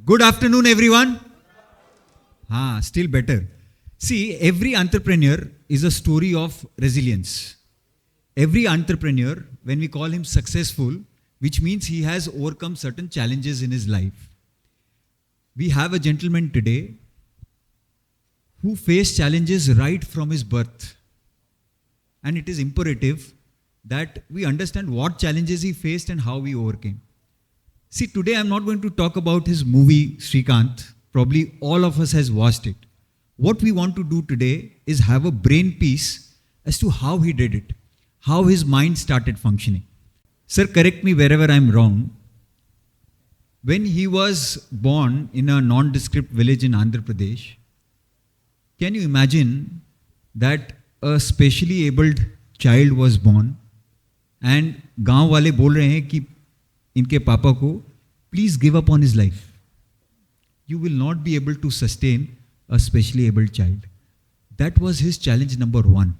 Good afternoon, everyone. Still better. See, every entrepreneur is a story of resilience. Every entrepreneur, when we call him successful, which means he has overcome certain challenges in his life. We have a gentleman today who faced challenges right from his birth. And it is imperative that we understand what challenges he faced and how he overcame. See, today I'm not going to talk about his movie, Srikanth. Probably all of us has watched it. What we want to do today is have a brain piece as to how he did it, how his mind started functioning. Sir, correct me wherever I'm wrong. When he was born in a nondescript village in Andhra Pradesh, can you imagine that a specially abled child was born and गांव वाले बोल रहे हैं कि इनके पापा को please give up on his life. You will not be able to sustain a specially abled child. That was his challenge number 1.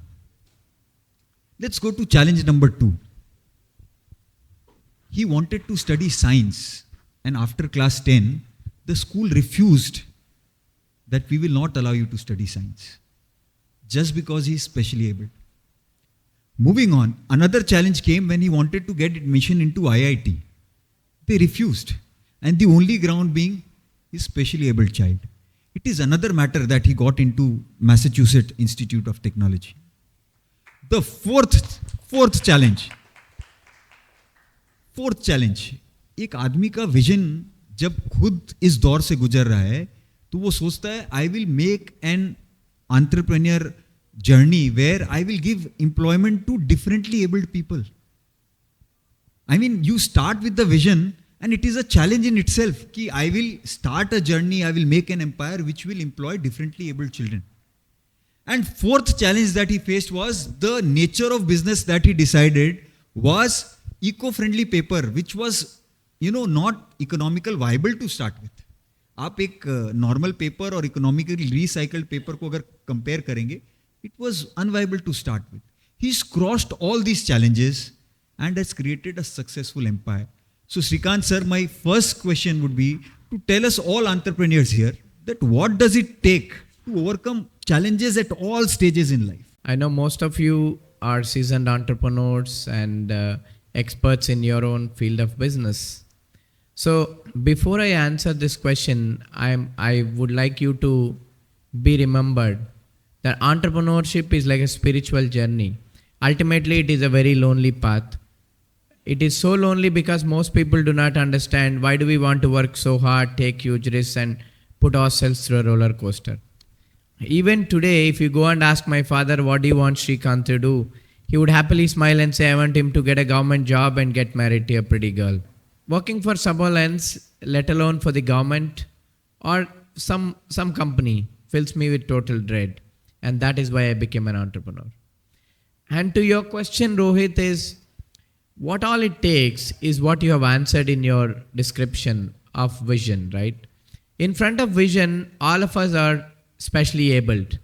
Let's go to challenge number 2. He wanted to study science, and after class 10, the school refused that we will not allow you to study science just because he is specially able. Moving on, another challenge came when he wanted to get admission into IIT. They refused, and the only ground being his specially able child. It is another matter that he got into Massachusetts Institute of Technology. The fourth challenge. एक आदमी का vision जब खुद इस दौर से गुजर रहा है तो वो सोचता है I will make an entrepreneur journey where I will give employment to differently abled people. I mean, you start with the vision and it is a challenge in itself कि I will start a journey, I will make an empire which will employ differently abled children. And fourth challenge that he faced was the nature of business that he decided was eco-friendly paper, which was, not economical viable to start with. आप एक normal paper और economically recycled paper को अगर compare करेंगे, it was unviable to start with. He's crossed all these challenges and has created a successful empire. So Srikanth sir, my first question would be to tell us all entrepreneurs here that what does it take to overcome challenges at all stages in life? I know most of you are seasoned entrepreneurs and experts in your own field of business. So before I answer this question, I would like you to be remembered that entrepreneurship is like a spiritual journey. Ultimately, it is a very lonely path. It is so lonely because most people do not understand why do we want to work so hard, take huge risks and put ourselves through a roller coaster. Even today, if you go and ask my father, what do you want Srikanth to do? He would happily smile and say, I want him to get a government job and get married to a pretty girl. Working for someone else, let alone for the government or some company, fills me with total dread. And that is why I became an entrepreneur. And to your question, Rohit, is what all it takes is what you have answered in your description of vision, right? In front of vision, all of us are specially abled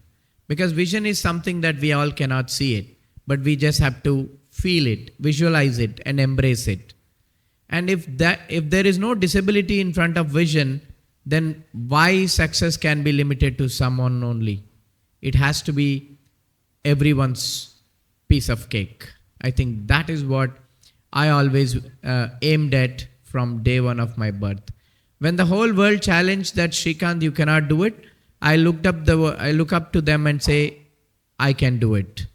because vision is something that we all cannot see it, but we just have to feel it, visualize it and embrace it. And if there is no disability in front of vision, then why success can be limited to someone only? It has to be everyone's piece of cake. I think that is what I always aimed at from day one of my birth. When the whole world challenged that Srikanth, you cannot do it, I look up to them and say, I can do it.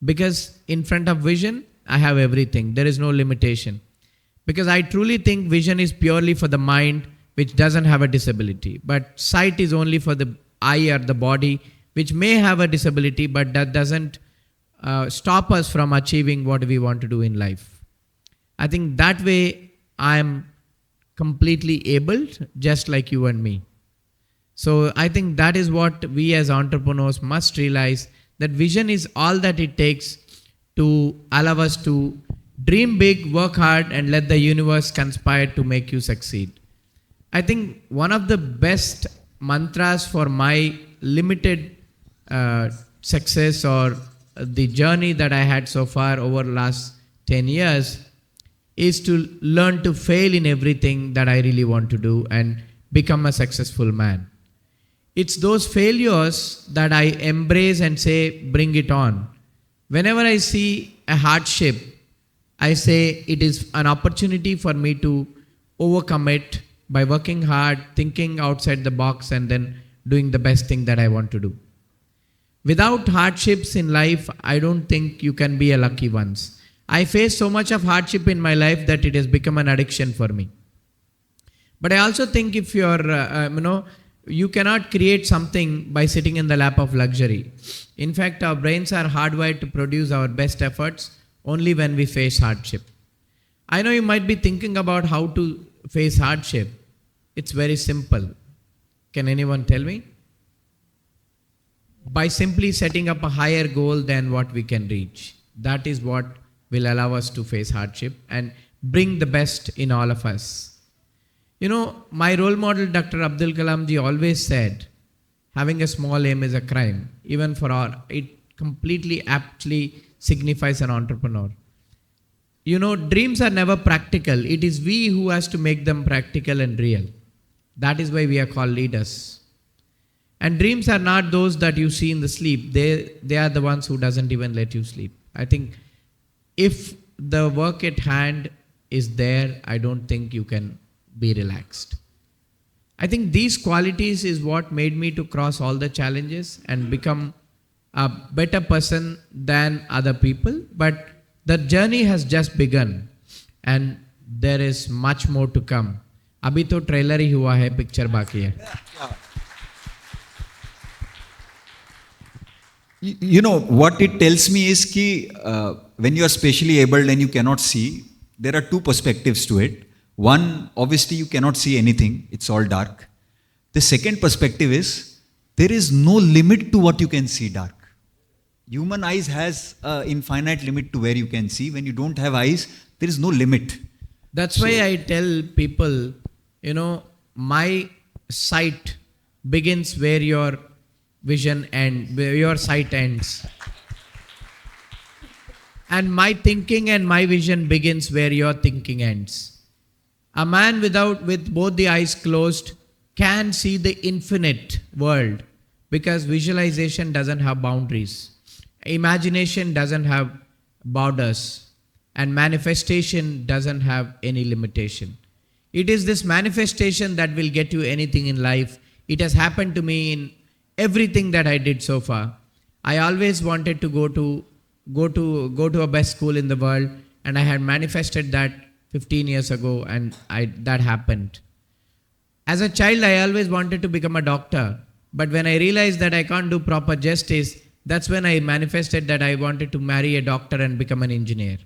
Because in front of vision, I have everything. There is no limitation. Because I truly think vision is purely for the mind which doesn't have a disability. But sight is only for the eye or the body which may have a disability, but that doesn't stop us from achieving what we want to do in life. I think that way I am completely able, just like you and me. So I think that is what we as entrepreneurs must realize, that vision is all that it takes to allow us to dream big, work hard, and let the universe conspire to make you succeed. I think one of the best mantras for my limited success or the journey that I had so far over the last 10 years is to learn to fail in everything that I really want to do and become a successful man. It's those failures that I embrace and say, bring it on. Whenever I see a hardship, I say it is an opportunity for me to overcome it by working hard, thinking outside the box, and then doing the best thing that I want to do. Without hardships in life, I don't think you can be a lucky one. I face so much of hardship in my life that it has become an addiction for me. But I also think if you cannot create something by sitting in the lap of luxury. In fact, our brains are hardwired to produce our best efforts only when we face hardship. I know you might be thinking about how to face hardship. It's very simple. Can anyone tell me? By simply setting up a higher goal than what we can reach. That is what will allow us to face hardship and bring the best in all of us. You know, my role model, Dr. Abdul Kalam ji, always said, having a small aim is a crime. Even for it completely aptly signifies an entrepreneur. You know, dreams are never practical. It is we who has to make them practical and real. That is why we are called leaders. And dreams are not those that you see in the sleep. They are the ones who doesn't even let you sleep. I think if the work at hand is there, I don't think you can be relaxed. I think these qualities is what made me to cross all the challenges and become a better person than other people. But the journey has just begun and there is much more to come. अभी तो trailer ही हुआ है, picture बाकी है. You know, what it tells me is कि when you are specially abled and you cannot see, there are two perspectives to it. One, obviously you cannot see anything, it's all dark. The second perspective is, there is no limit to what you can see dark. Human eyes has an infinite limit to where you can see. When you don't have eyes, there is no limit. That's why I tell people, you know, my sight begins where your vision ends, where your sight ends. And my thinking and my vision begins where your thinking ends. A man with both the eyes closed can see the infinite world because visualization doesn't have boundaries. Imagination doesn't have borders and manifestation doesn't have any limitation. It is this manifestation that will get you anything in life. It has happened to me in everything that I did so far. I always wanted to go to a best school in the world, and I had manifested that 15 years ago, and that happened. As a child, I always wanted to become a doctor, but when I realized that I can't do proper justice, that's when I manifested that I wanted to marry a doctor and become an engineer.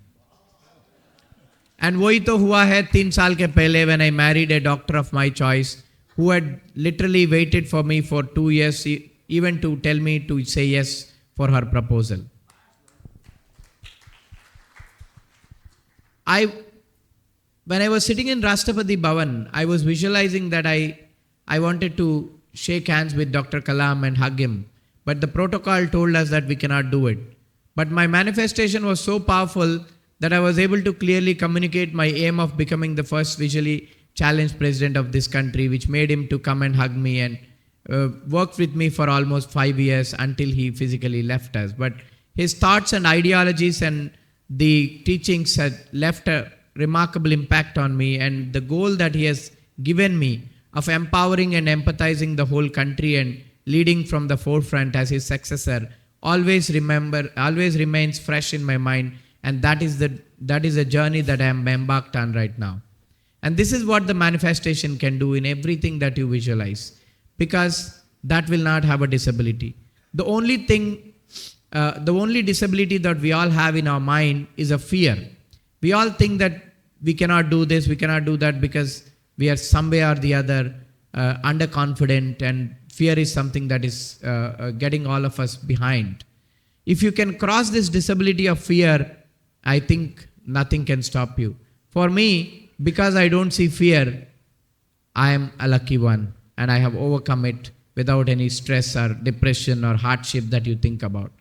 And वही तो हुआ है 3 साल के पहले when I married a doctor of my choice who had literally waited for me for 2 years even to tell me to say yes for her proposal. When I was sitting in Rashtrapati Bhavan, I was visualizing that I wanted to shake hands with Dr. Kalam and hug him. But the protocol told us that we cannot do it. But my manifestation was so powerful that I was able to clearly communicate my aim of becoming the first visually challenged president of this country, which made him to come and hug me and worked with me for almost 5 years until he physically left us. But his thoughts and ideologies and the teachings had left a remarkable impact on me, and the goal that he has given me of empowering and empathizing the whole country and leading from the forefront as his successor always remains fresh in my mind, and that is the journey that I am embarked on right now. And this is what the manifestation can do in everything that you visualize, because that will not have a disability. The only disability that we all have in our mind is a fear. We all think that we cannot do this, we cannot do that because we are some way or the other underconfident, and fear is something that is getting all of us behind. If you can cross this disability of fear, I think nothing can stop you. For me, because I don't see fear, I am a lucky one, and I have overcome it without any stress or depression or hardship that you think about.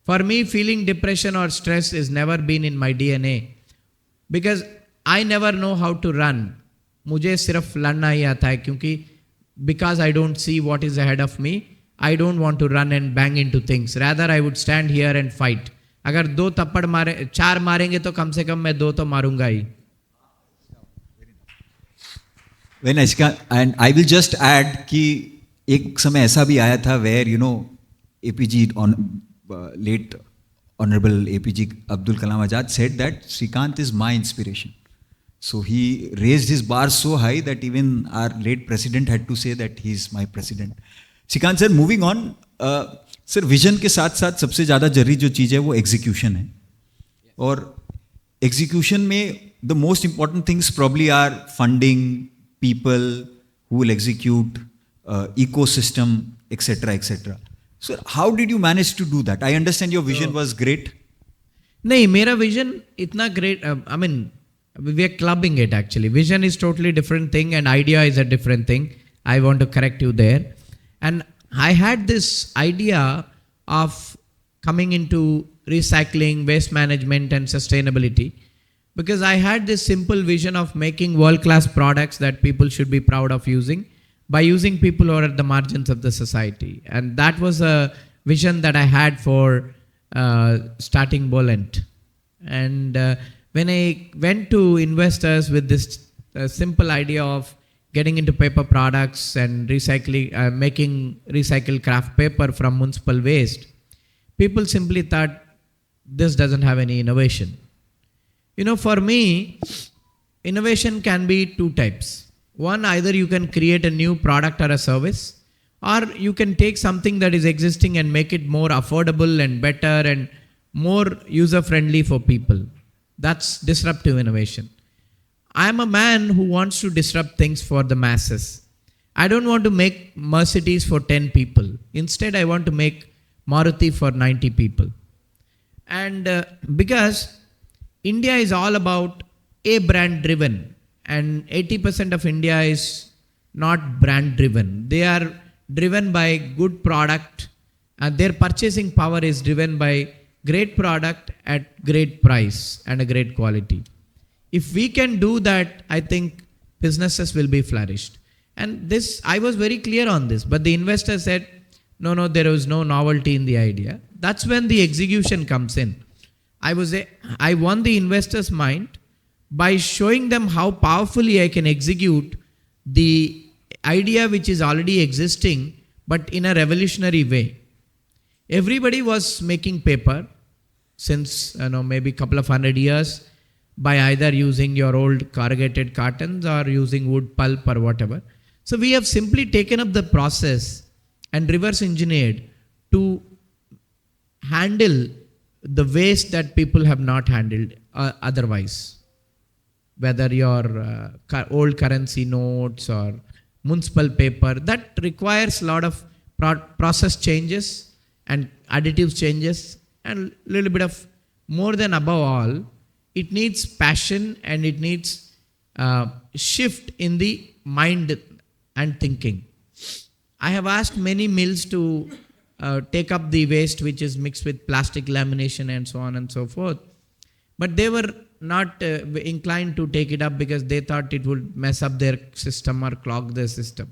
For me, feeling depression or stress has never been in my DNA, because I never know how to run. मुझे सिर्फ लड़ना ही आता है, क्योंकि because I don't see what is ahead of me, I don't want to run and bang into things. Rather, I would stand here and fight. अगर 2 थप्पड़ मारे 4 मारेंगे तो कम से कम मैं 2 तो मारूंगा ही. When and I will just add कि एक समय ऐसा भी आया था where APG late Honorable APG Abdul Kalam Azad said that Srikanth is my inspiration. So he raised his bar so high that even our late president had to say that he is my president. Srikanth sir, moving on, sir, vision के साथ साथ सबसे ज़्यादा जरूरी जो चीज़ है वो execution है. और execution में the most important things probably are funding, people who will execute, ecosystem, etc., etc. So how did you manage to do that? I understand your vision was great. नहीं, मेरा vision इतना great. I mean, we are clubbing it actually. Vision is totally different thing and idea is a different thing. I want to correct you there. And I had this idea of coming into recycling, waste management and sustainability because I had this simple vision of making world-class products that people should be proud of using by using people who are at the margins of the society. And that was a vision that I had for starting Bollant. And when I went to investors with this simple idea of getting into paper products and recycling, making recycled craft paper from municipal waste, people simply thought this doesn't have any innovation. For me, innovation can be 2 types. One, either you can create a new product or a service, or you can take something that is existing and make it more affordable and better and more user-friendly for people. That's disruptive innovation. I am a man who wants to disrupt things for the masses. I don't want to make Mercedes for 10 people. Instead, I want to make Maruti for 90 people. And because India is all about a brand driven and 80% of India is not brand driven. They are driven by good product and their purchasing power is driven by great product at great price and a great quality. If we can do that, I think businesses will be flourished. And this, I was very clear on this, but the investor said, no, there was no novelty in the idea. That's when the execution comes in. I won the investor's mind by showing them how powerfully I can execute the idea which is already existing, but in a revolutionary way. Everybody was making paper since maybe a couple of 100 years by either using your old corrugated cartons or using wood pulp or whatever. So we have simply taken up the process and reverse engineered to handle the waste that people have not handled otherwise. Whether your old currency notes or municipal paper, that requires a lot of process changes and additives changes and a little bit of more than above all, it needs passion and it needs shift in the mind and thinking. I have asked many mills to take up the waste which is mixed with plastic lamination and so on and so forth. But they were not inclined to take it up because they thought it would mess up their system or clog their system.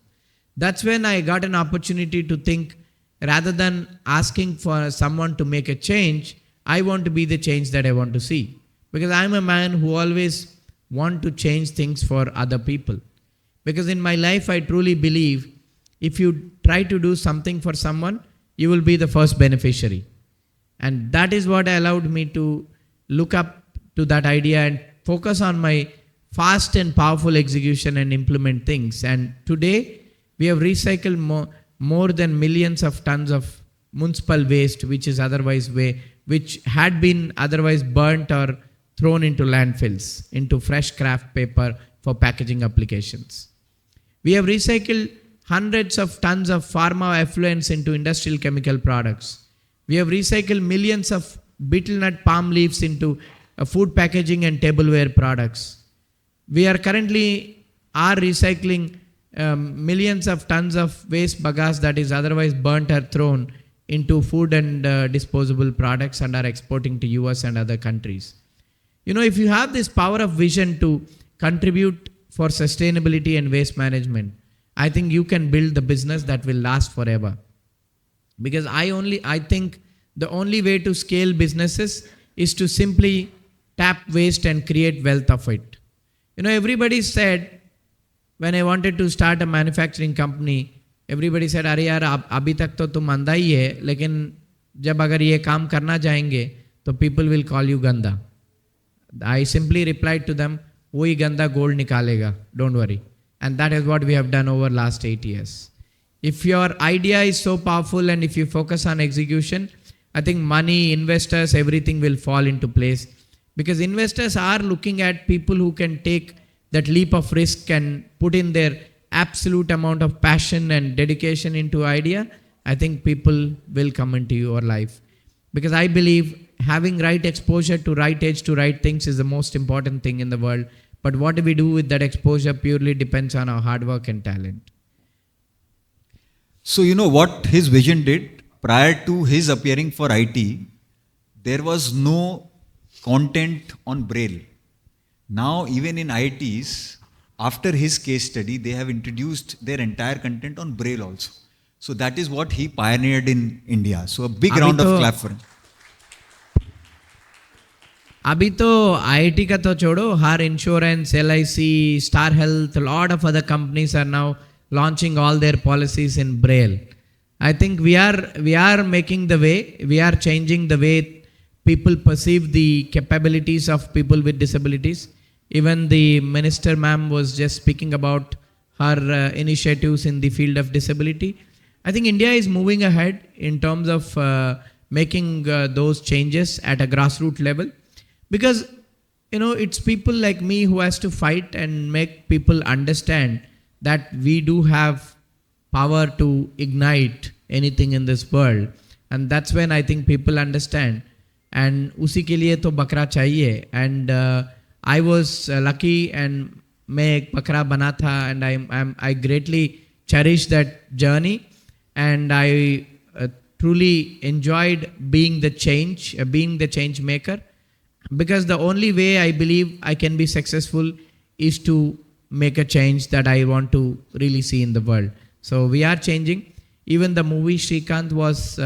That's when I got an opportunity to think, rather than asking for someone to make a change, I want to be the change that I want to see. Because I'm a man who always want to change things for other people. Because in my life, I truly believe if you try to do something for someone, you will be the first beneficiary. And that is what allowed me to look up to that idea and focus on my fast and powerful execution and implement things. And today, we have recycled more than millions of tons of municipal waste, which had been otherwise burnt or thrown into landfills, into fresh craft paper for packaging applications. We have recycled hundreds of tons of pharma effluents into industrial chemical products. We have recycled millions of betel nut palm leaves into food packaging and tableware products. We are currently recycling millions of tons of waste bagasse that is otherwise burnt or thrown into food and disposable products and are exporting to US and other countries. If you have this power of vision to contribute for sustainability and waste management, I think you can build the business that will last forever. Because I think the only way to scale businesses is to simply tap waste and create wealth of it. Everybody said, when I wanted to start a manufacturing company, everybody said, अरे यार अभी तक तो तुम अंधा ही है, लेकिन जब अगर ये काम करना जाएंगे तो people will call you गंदा. I simply replied to them, वही गंदा गोल्ड निकालेगा, don't worry. And that is what we have done over last 8 years. If your idea is so powerful and if you focus on execution, I think money, investors, everything will fall into place. Because investors are looking at people who can take that leap of risk and put in their absolute amount of passion and dedication into idea. I think people will come into your life. Because I believe having right exposure to right age to right things is the most important thing in the world. But what do we do with that exposure purely depends on our hard work and talent. So, what his vision did prior to his appearing for IT, there was no content on Braille. Now, even in ITs, after his case study, they have introduced their entire content on Braille also. So, that is what he pioneered in India. So, a big round of clap for him. अभी तो IIT का तो छोड़ो, हर insurance, LIC, Star Health, a lot of other companies are now launching all their policies in Braille. I think we are making the way, we are changing the way people perceive the capabilities of people with disabilities. Even the minister ma'am was just speaking about her initiatives in the field of disability. I think India is moving ahead in terms of making those changes at a grassroots level. Because, it's people like me who has to fight and make people understand that we do have power to ignite anything in this world. And that's when I think people understand. And usi ke liye to bakra chahiye. And I was lucky and मैं एक बकरा बना था, and I greatly cherish that journey, and I truly enjoyed being the change maker. Because the only way I believe I can be successful is to make a change that I want to really see in the world. So we are changing. Even the movie Srikanth was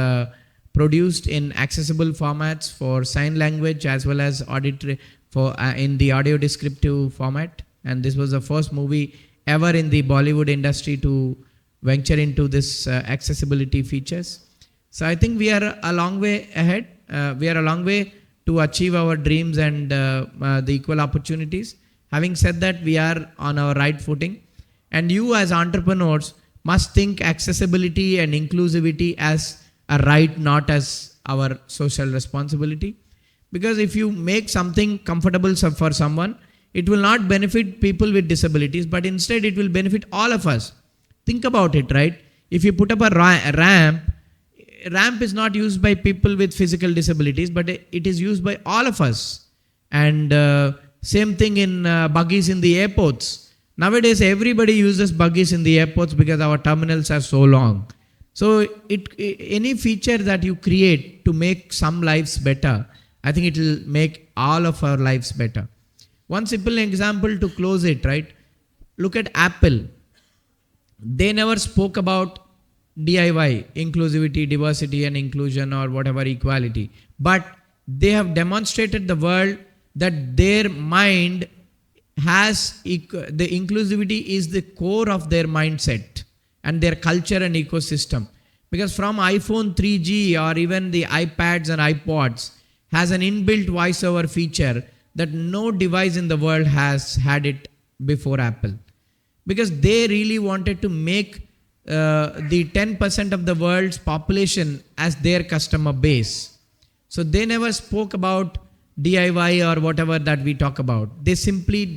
produced in accessible formats for sign language as well as auditory for in the audio descriptive format. And this was the first movie ever in the Bollywood industry to venture into this accessibility features. So I think we are a long way ahead. We are a long way to achieve our dreams and the equal opportunities. Having said that, we are on our right footing. And you as entrepreneurs must think accessibility and inclusivity as a right, not as our social responsibility. Because if you make something comfortable for someone, it will not benefit people with disabilities, but instead it will benefit all of us. Think about it, right? If you put up a ramp is not used by people with physical disabilities, but it is used by all of us. And same thing in buggies in the airports. Nowadays, everybody uses buggies in the airports because our terminals are so long. So any feature that you create to make some lives better, I think it will make all of our lives better. One simple example to close it, right? Look at Apple. They never spoke about DIY, inclusivity, diversity and inclusion, or whatever, equality. But they have demonstrated the world that their mind has, the inclusivity is the core of their mindset and their culture and ecosystem. Because from iPhone 3G or even the iPads and iPods has an inbuilt voiceover feature that no device in the world has had it before Apple. Because they really wanted to make the 10% of the world's population as their customer base. So they never spoke about DIY or whatever that we talk about. They simply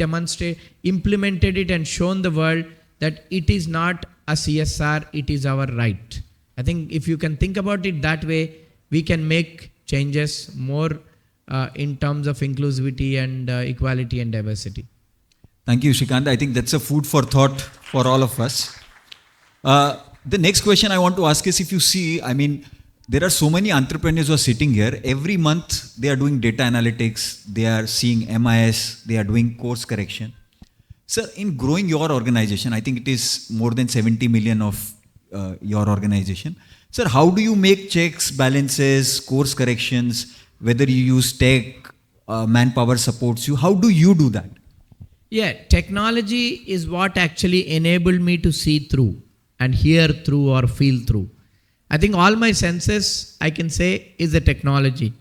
implemented it and shown the world that it is not a CSR, it is our right. I think if you can think about it that way, we can make changes more in terms of inclusivity and equality and diversity. Thank you, Srikanth. I think that's a food for thought for all of us. The next question I want to ask is, if you see, there are so many entrepreneurs who are sitting here. Every month they are doing data analytics, they are seeing MIS, they are doing course correction. Sir, in growing your organization, I think it is more than 70 million of your organization. Sir, how do you make checks, balances, course corrections, whether you use tech, manpower supports you? How do you do that? Yeah, technology is what actually enabled me to see through and hear through or feel through. I think all my senses, I can say, is the technology.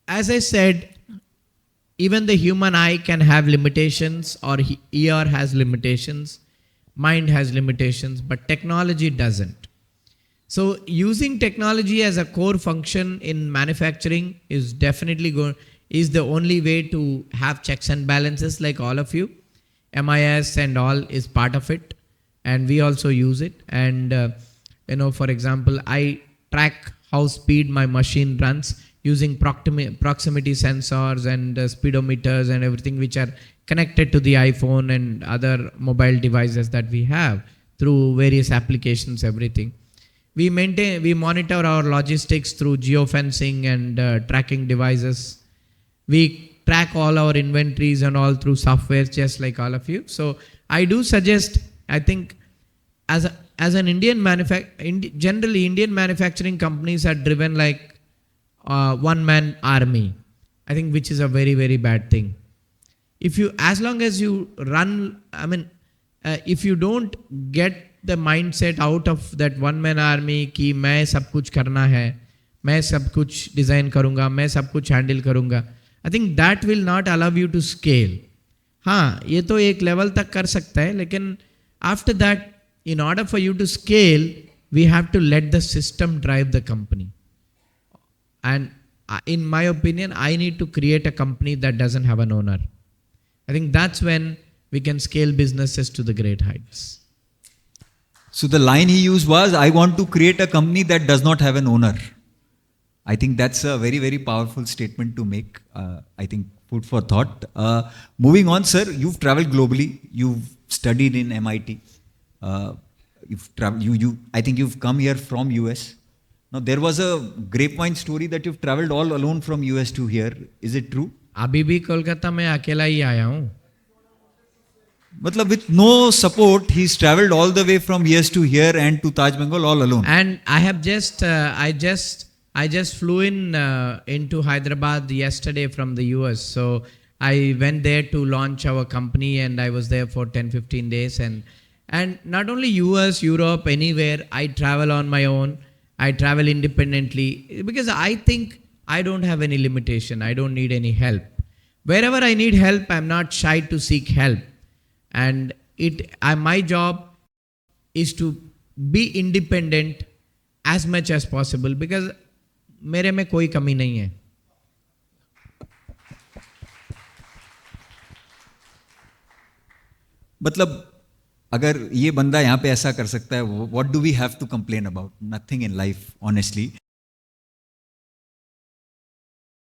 As I said, even the human eye can have limitations, or ear has limitations, mind has limitations, but technology doesn't. So using technology as a core function in manufacturing is definitely is the only way to have checks and balances like all of you. MIS and all is part of it, and we also use it. And for example, I track how speed my machine runs using proximity sensors and speedometers and everything, which are connected to the iPhone and other mobile devices that we have through various applications, everything. We monitor our logistics through geofencing and tracking devices. We track all our inventories and all through software, just like all of you. So I do suggest, I think, as an generally Indian manufacturing companies are driven like one-man army, I think, which is a very, very bad thing. As long as you run, if you don't get the mindset out of that one-man army कि मैं सब कुछ करना है, मैं सब कुछ design करूँगा, मैं सब कुछ handle करूँगा, I think that will not allow you to scale. हाँ, ये तो एक level तक कर सकता है, लेकिन after that, in order for you to scale, we have to let the system drive the company. And in my opinion, I need to create a company that doesn't have an owner. I think that's when we can scale businesses to the great heights. So the line he used was, I want to create a company that does not have an owner. I think that's a very, very powerful statement to make. I think food for thought. Moving on, sir, you've traveled globally. You've studied in MIT. You've traveled. I think you've come here from US. Now there was a grapevine story that you've traveled all alone from US to here. Is it true? अभी भी कोलकाता में अकेला ही आया हूँ. मतलब with no support, he's traveled all the way from US to here and to Taj Bengal all alone. And I have I just flew into Hyderabad yesterday from the US. So I went there to launch our company, and I was there for 10-15 days. And not only US, Europe, anywhere, I travel on my own. I travel independently because I think I don't have any limitation. I don't need any help. Wherever I need help, I'm not shy to seek help. And my job is to be independent as much as possible because मेरे में कोई कमी नहीं है. मतलब अगर ये बंदा यहाँ पे ऐसा कर सकता है, what do we have to complain about? Nothing in life, honestly.